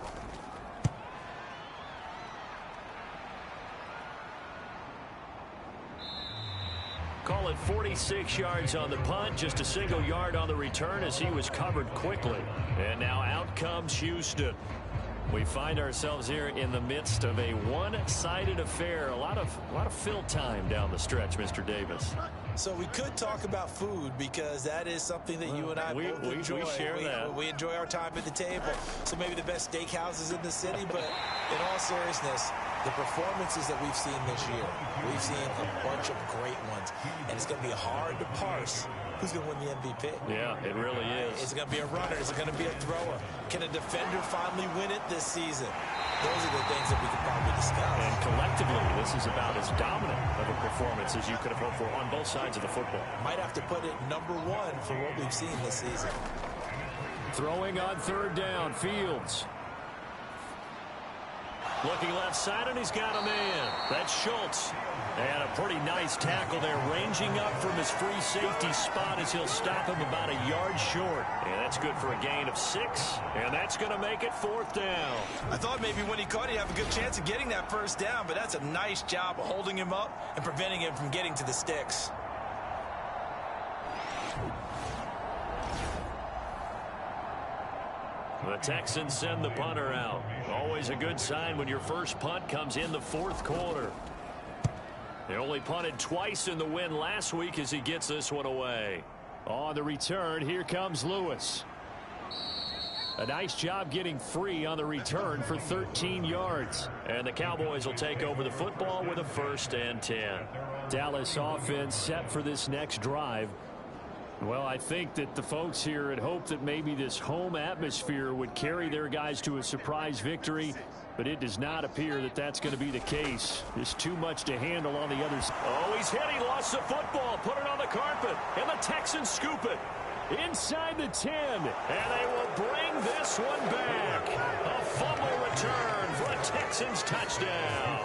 S2: Call it 46 yards on the punt, just a single yard on the return as he was covered quickly. And now out comes Houston. We find ourselves here in the midst of a one-sided affair. A lot of fill time down the stretch, Mr. Davis.
S3: So we could talk about food because that is something that you and I both enjoy.
S2: We share that.
S3: We enjoy our time at the table. So maybe the best steakhouses in the city, but in all seriousness, the performances that we've seen this year, we've seen a bunch of great ones. And it's going to be hard to parse who's going to win the MVP.
S2: Yeah, it really is.
S3: Is it going to be a runner? Is it going to be a thrower? Can a defender finally win it this season? Those are the things that we could probably discuss.
S2: And collectively, this is about as dominant of a performance as you could have hoped for on both sides of the football.
S3: Might have to put it #1 for what we've seen this season.
S4: Throwing on 3rd down, Fields.
S2: Looking left side, and he's got a man. That's Schultz. And a pretty nice tackle there, ranging up from his free safety spot as he'll stop him about a yard short. And that's good for a gain of 6. And that's going to make it 4th down.
S3: I thought maybe when he caught, he'd have a good chance of getting that first down, but that's a nice job of holding him up and preventing him from getting to the sticks.
S2: The Texans send the punter out. Always a good sign when your first punt comes in the 4th quarter. They only punted twice in the win last week as he gets this one away.
S4: On the return, here comes Lewis. A nice job getting free on the return for 13 yards.
S2: And the Cowboys will take over the football with a 1st and 10.
S4: Dallas offense set for this next drive. Well, I think that the folks here had hoped that maybe this home atmosphere would carry their guys to a surprise victory, but it does not appear that that's going to be the case. There's too much to handle on the other side.
S2: Oh, he's hit. He lost the football. Put it on the carpet. And the Texans scoop it.
S4: Inside the 10.
S2: And they will bring this one back. A fumble return for a Texans touchdown.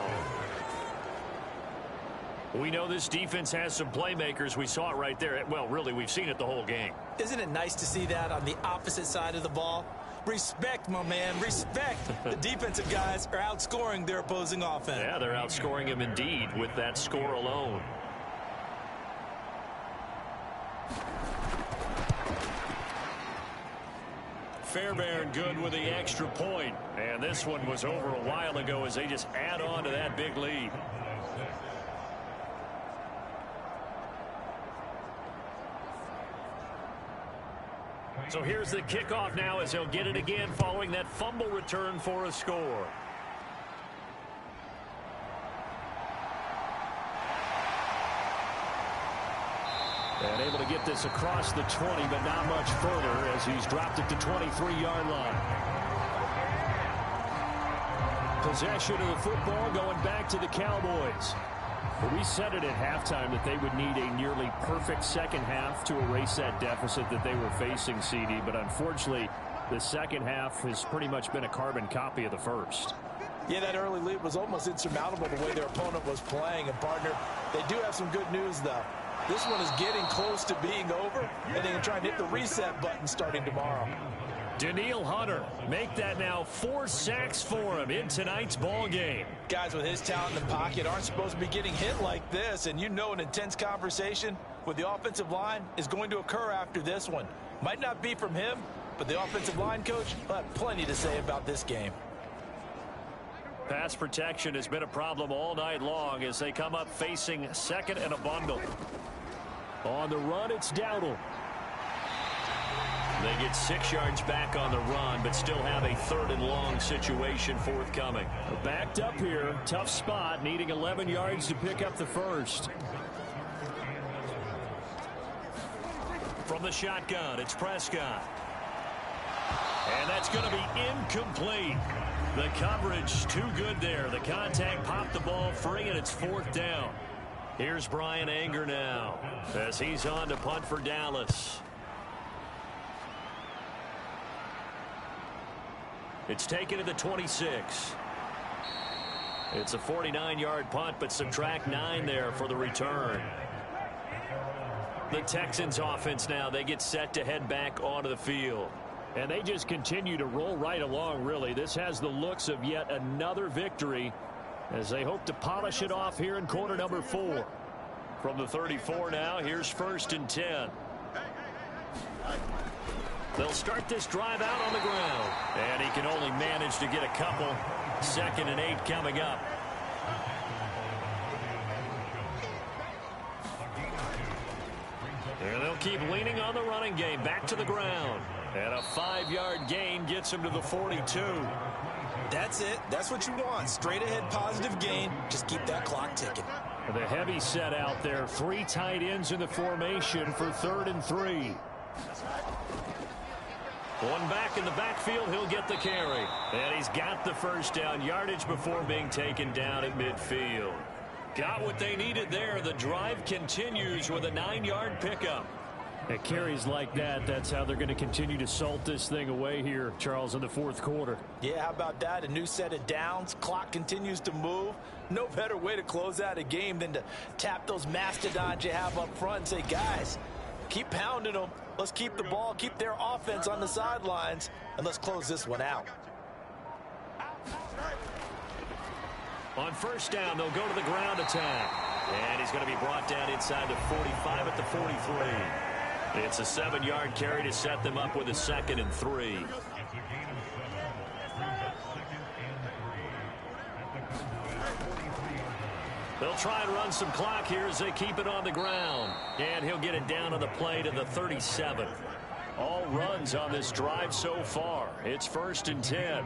S2: We know this defense has some playmakers. We saw it right there. Well, really, we've seen it the whole game.
S3: Isn't it nice to see that on the opposite side of the ball? Respect, my man, respect. The defensive guys are outscoring their opposing offense.
S2: Yeah, they're outscoring him indeed with that score alone. Fairbairn good with the extra point. And this one was over a while ago as they just add on to that big lead. So here's the kickoff now as he'll get it again following that fumble return for a score.
S4: And able to get this across the 20, but not much further as he's dropped it to 23-yard line. Possession of the football going back to the Cowboys. But we said it at halftime that they would need a nearly perfect second half to erase that deficit that they were facing, CD. But unfortunately, the second half has pretty much been a carbon copy of the first.
S3: Yeah, that early lead was almost insurmountable the way their opponent was playing. And, partner, they do have some good news, though. This one is getting close to being over, and they can try and hit the reset button starting tomorrow.
S2: Daniil Hunter, make that now 4 sacks for him in tonight's ball game.
S3: Guys with his talent in the pocket aren't supposed to be getting hit like this, and you know an intense conversation with the offensive line is going to occur after this one. Might not be from him, but the offensive line coach will have plenty to say about this game.
S2: Pass protection has been a problem all night long as they come up facing second and a bundle.
S4: On the run, it's Dowdle.
S2: They get 6 yards back on the run, but still have a 3rd and long situation forthcoming.
S4: Backed up here, tough spot, needing 11 yards to pick up the first.
S2: From the shotgun, it's Prescott. And that's going to be incomplete. The coverage too good there. The contact popped the ball free, and it's 4th down. Here's Brian Anger now as he's on to punt for Dallas. It's taken to the 26. It's a 49-yard punt, but subtract 9 there for the return. The Texans offense now, they get set to head back onto the field.
S4: And they just continue to roll right along, really. This has the looks of yet another victory as they hope to polish it off here in quarter number 4.
S2: From the 34 now, here's 1st and 10. They'll start this drive out on the ground. And he can only manage to get a couple. 2nd and 8 coming up. And they'll keep leaning on the running game. Back to the ground. And a 5-yard gain gets him to the 42.
S3: That's it. That's what you want. Straight ahead positive gain. Just keep that clock ticking.
S4: The heavy set out there. 3 tight ends in the formation for 3rd and 3.
S2: One back in the backfield, he'll get the carry. And he's got the first down yardage before being taken down at midfield. Got what they needed there. The drive continues with a 9-yard pickup.
S4: At carries like that, that's how they're going to continue to salt this thing away here, Charles, in the fourth quarter.
S3: Yeah, how about that? A new set of downs. Clock continues to move. No better way to close out a game than to tap those mastodons you have up front and say, guys, keep pounding them. Let's keep the ball, keep their offense on the sidelines, and let's close this one out.
S2: On first down, they'll go to the ground attack. And he's going to be brought down inside the 45 at the 43. It's a 7-yard carry to set them up with a 2nd and 3. They'll try and run some clock here as they keep it on the ground. And he'll get it down on the play to the 37. All runs on this drive so far. It's 1st and 10.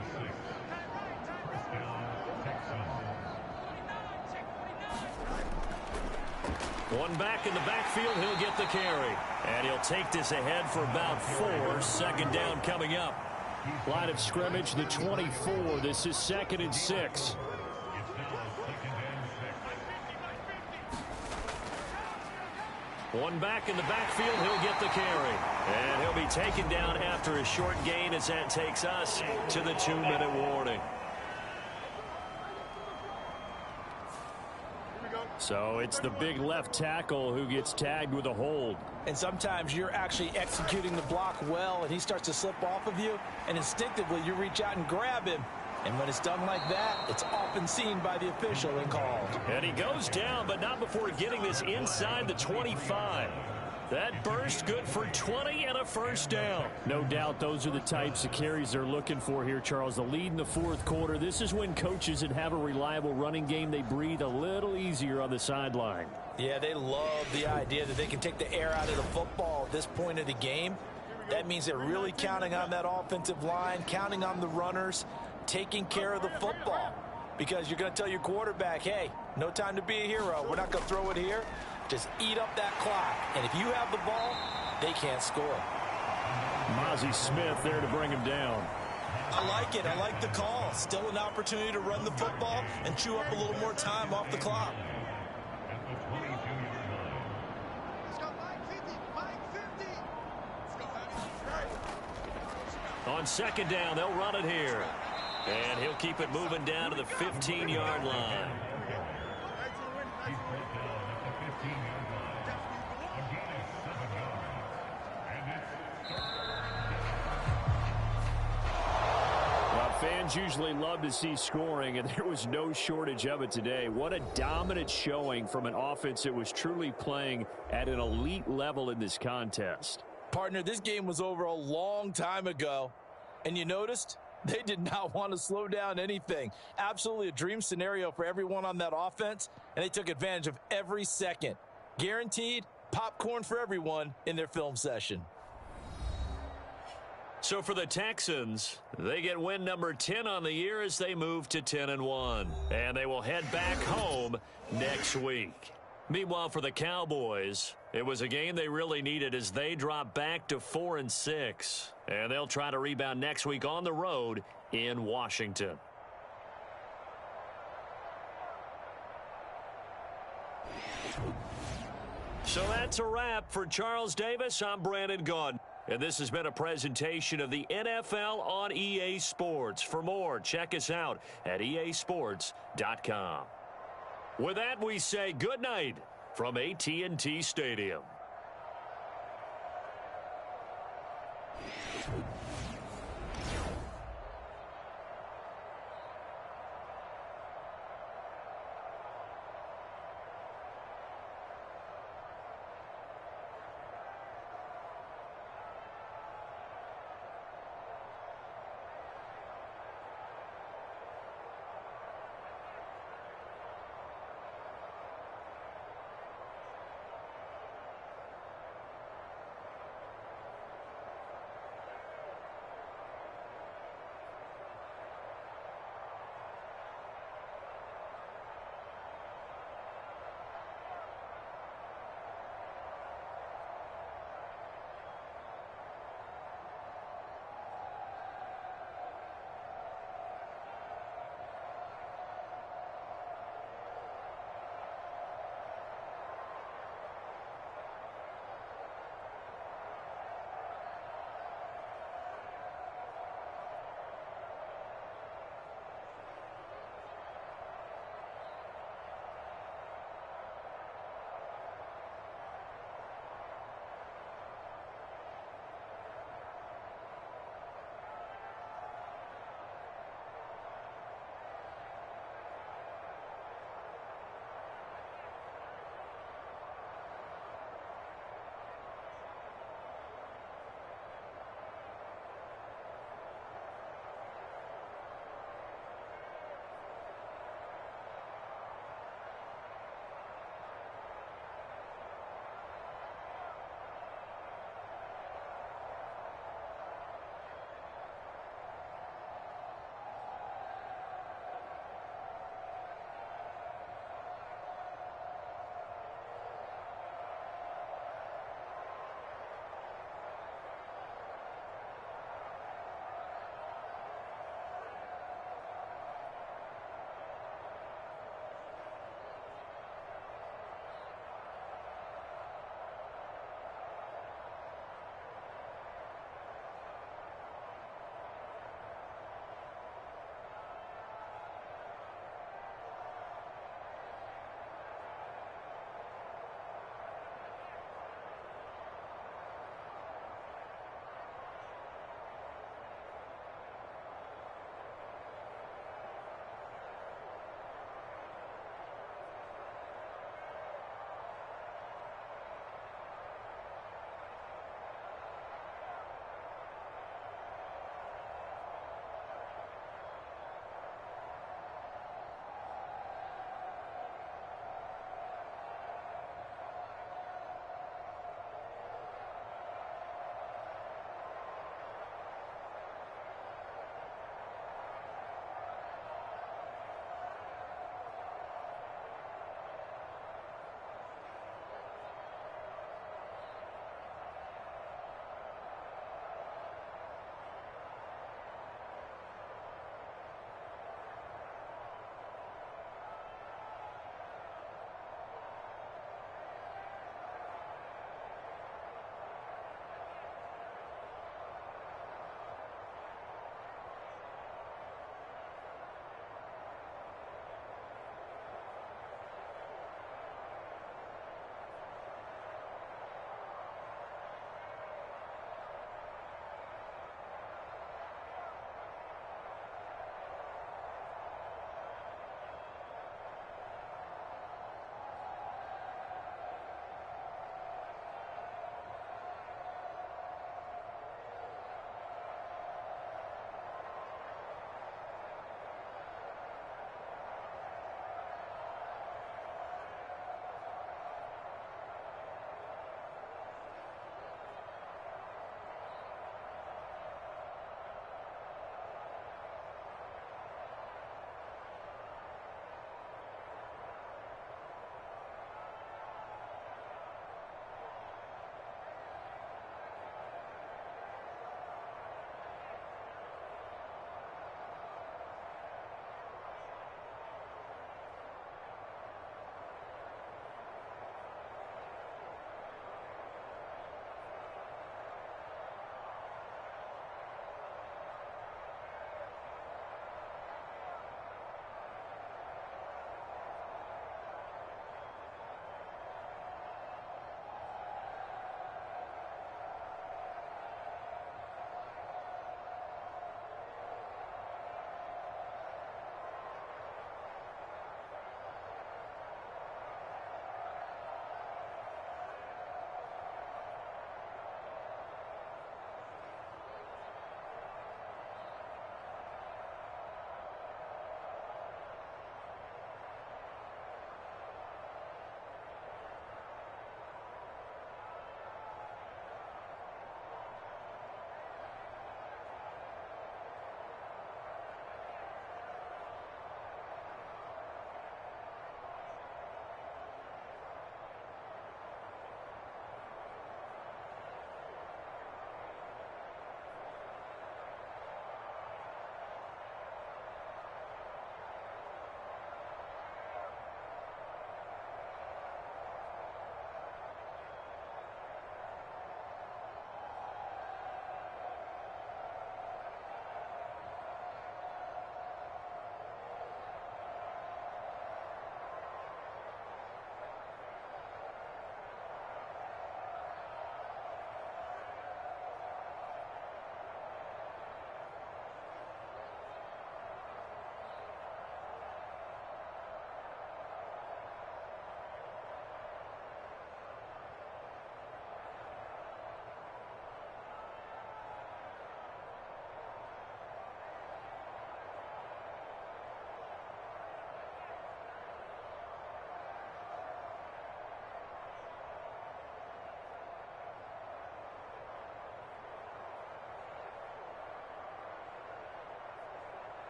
S2: One back in the backfield, he'll get the carry. And he'll take this ahead for about 4. 2nd down coming up.
S4: Line of scrimmage, the 24. This is 2nd and 6.
S2: One back in the backfield, he'll get the carry. And he'll be taken down after a short gain as that takes us to the 2-minute warning.
S4: So it's the big left tackle who gets tagged with a hold.
S3: And sometimes you're actually executing the block well, and he starts to slip off of you, and instinctively you reach out and grab him. And when it's done like that, it's often seen by the official and called.
S2: And he goes down, but not before getting this inside the 25. That burst good for 20 and a 1st down.
S4: No doubt those are the types of carries they're looking for here, Charles. The lead in the fourth quarter. This is when coaches that have a reliable running game, they breathe a little easier on the sideline.
S3: Yeah, they love the idea that they can take the air out of the football at this point of the game. That means they're really counting on that offensive line, counting on the runners, taking care of the football. Because you're going to tell your quarterback, hey, no time to be a hero. We're not going to throw it here. Just eat up that clock. And if you have the ball, they can't score.
S4: Mozzie Smith there to bring him down.
S3: I like it. I like the call. Still an opportunity to run the football and chew up a little more time off the clock.
S2: On 2nd down, they'll run it here. And he'll keep it moving down to the 15-yard line.
S4: Fans usually love to see scoring, and there was no shortage of it today. What a dominant showing from an offense that was truly playing at an elite level in this contest.
S3: Partner, this game was over a long time ago, and you noticed they did not want to slow down anything. Absolutely a dream scenario for everyone on that offense, and they took advantage of every second. Guaranteed popcorn for everyone in their film session.
S2: So for the Texans, they get win number 10 on the year as they move to 10-1. And they will head back home next week. Meanwhile, for the Cowboys, it was a game they really needed as they drop back to 4-6. And they'll try to rebound next week on the road in Washington. So that's a wrap for Charles Davis. I'm Brandon Gaudin. And this has been a presentation of the NFL on EA Sports. For more, check us out at easports.com. With that, we say good night from AT&T Stadium.